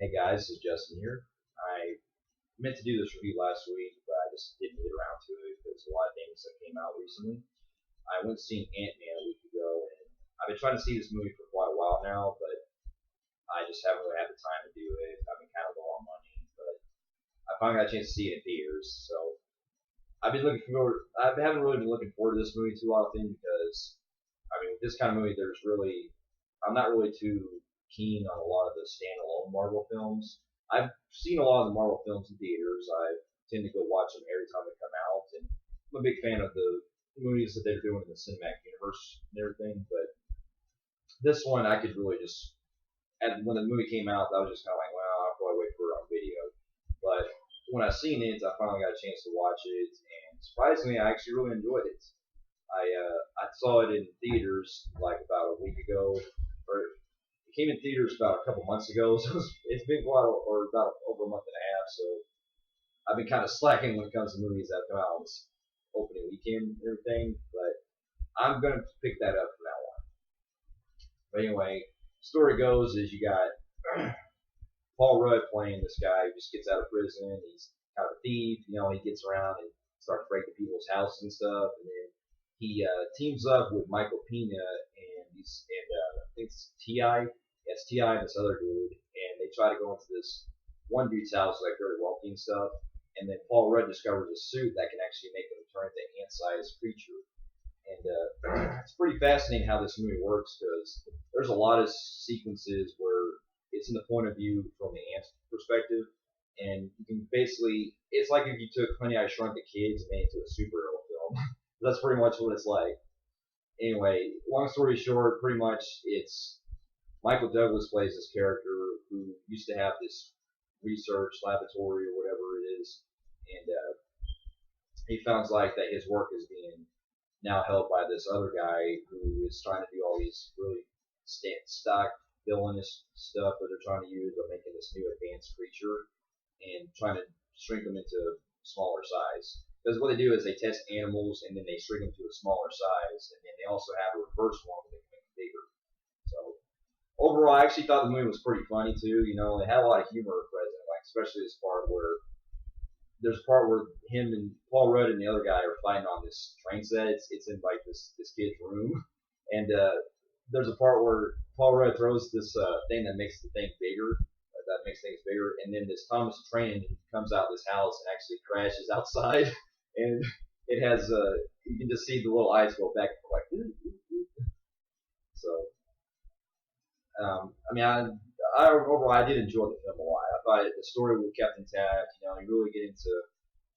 Hey guys, this is Justin here. I meant to do this review last week, but I just didn't get around to it because a lot of things that came out recently. I went to see Ant-Man a week ago, and I've been trying to see this movie for quite a while now, but I just haven't really had the time to do it. I've been kind of low on money, but I finally got a chance to see it in theaters, so I've been looking forward. I haven't really been looking forward to this movie too often because, with this kind of movie, I'm not really too keen on a lot of the standalone Marvel films. I've seen a lot of the Marvel films in theaters. I tend to go watch them every time they come out, and I'm a big fan of the movies that they're doing in the cinematic universe and everything. But this one, I could really just, and when the movie came out, I was just kind of like, well, I'll probably wait for it on video. But when I seen it, I finally got a chance to watch it, and surprisingly, I actually really enjoyed it. I saw it in theaters like about a week ago, or it came in theaters about a couple months ago, so it's been quite or about over a month and a half. So I've been kind of slacking when it comes to movies that come out on this opening weekend and everything. But I'm gonna pick that up from now on. But anyway, story goes is you got Paul Rudd playing this guy who just gets out of prison. He's kind of a thief. He gets around and starts breaking people's houses and stuff, and then he teams up with Michael Pena and I think it's Ti. It's Ti and this other dude, and they try to go into this one dude's house, like very wealthy and stuff. And then Paul Rudd discovers a suit that can actually make him turn into an ant-sized creature. And it's pretty fascinating how this movie works because there's a lot of sequences where it's in the point of view from the ant perspective, and you can basically it's like if you took Honey I Shrunk the Kids and made it into a superhero film. That's pretty much what it's like. Anyway, long story short, pretty much it's Michael Douglas plays this character who used to have this research laboratory or whatever it is, and he finds like that his work is being now held by this other guy who is trying to do all these really stock villainous stuff that they're trying to use by making this new advanced creature and trying to shrink them into smaller size. Because what they do is they test animals and then they shrink them to a smaller size, and then they also have a reverse one where they can make them bigger. So overall, I actually thought the movie was pretty funny too. It had a lot of humor present, like especially this part where there's a part where him and Paul Rudd and the other guy are fighting on this train set. It's in like this kid's room, and there's a part where Paul Rudd throws this thing that makes the thing bigger, that makes things bigger, and then this Thomas the Train Engine comes out of this house and actually crashes outside, and it has you can just see the little eyes go back and forth like ooh, ooh, ooh. So overall I did enjoy the film a lot. I thought the story was kept intact. You really get into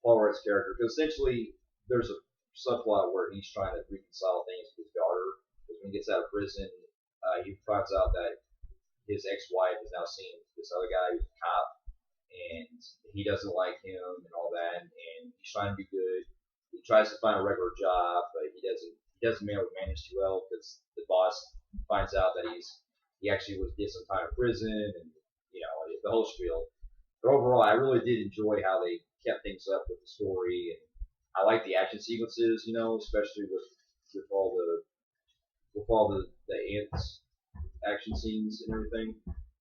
Paul Rudd's character because essentially there's a subplot where he's trying to reconcile things with his daughter. Because when he gets out of prison, he finds out that his ex-wife is now seeing this other guy who's a cop, and he doesn't like him and all that. And he's trying to be good. He tries to find a regular job, but he doesn't manage too well because the boss finds out that he actually did some time in prison, and the whole spiel. But overall, I really did enjoy how they kept things up with the story, and I like the action sequences, especially with all the ants action scenes and everything.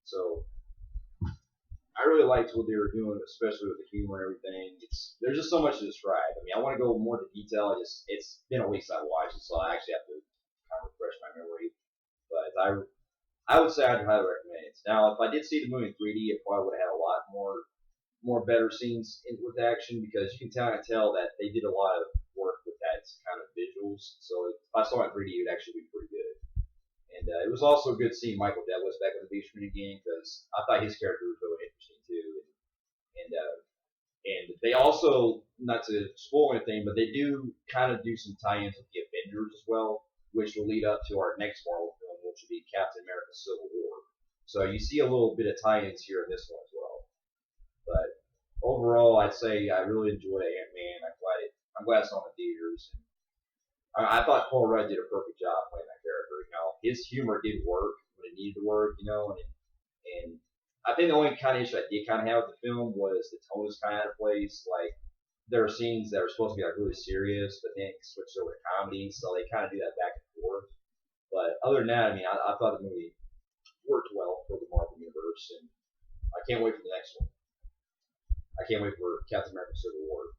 So I really liked what they were doing, especially with the humor and everything. There's just so much to describe. I want to go more into detail. It's been a week since I watched it, so I actually have to kind of refresh my memory. But I would say I'd highly recommend it. Now, if I did see the movie in 3D, it probably would have had a lot more better scenes with action because you can tell that they did a lot of work with that kind of visuals. So if I saw it in 3D, it would actually be pretty good. And it was also good seeing Michael Douglas back on the big screen again because I thought his character was really interesting too. And they also, not to spoil anything, but they do kind of do some tie-ins with the Avengers as well, which will lead up to our next Marvel film, which will be Captain America: Civil War. So you see a little bit of tie-ins here in this one as well. But overall, I'd say I really enjoyed Ant-Man. I'm glad it's on the theaters. I thought Paul Rudd did a perfect job playing that character. His humor did work when it needed to work. And I think the only kind of issue I did kind of have with the film was the tone was kind of out of place. Like there are scenes that are supposed to be like really serious, but then it switched over to comedy, so they kind of do that back and forth. But other than that, I thought the movie worked well for the Marvel universe, and like can't wait for the next one. I can't wait for Captain America Civil War.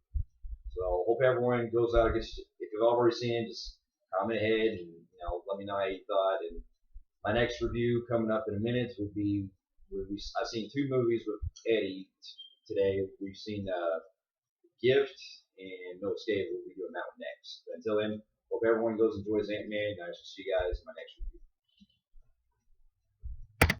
So hope everyone goes out and gets. If you've already seen it, just comment ahead and let me know how you thought. And my next review coming up in a minute will be. I've seen two movies with Eddie today. We've seen Gift and No Escape. We'll be doing that one next. But until then, hope everyone goes and enjoys Ant-Man. And I shall see you guys in my next review.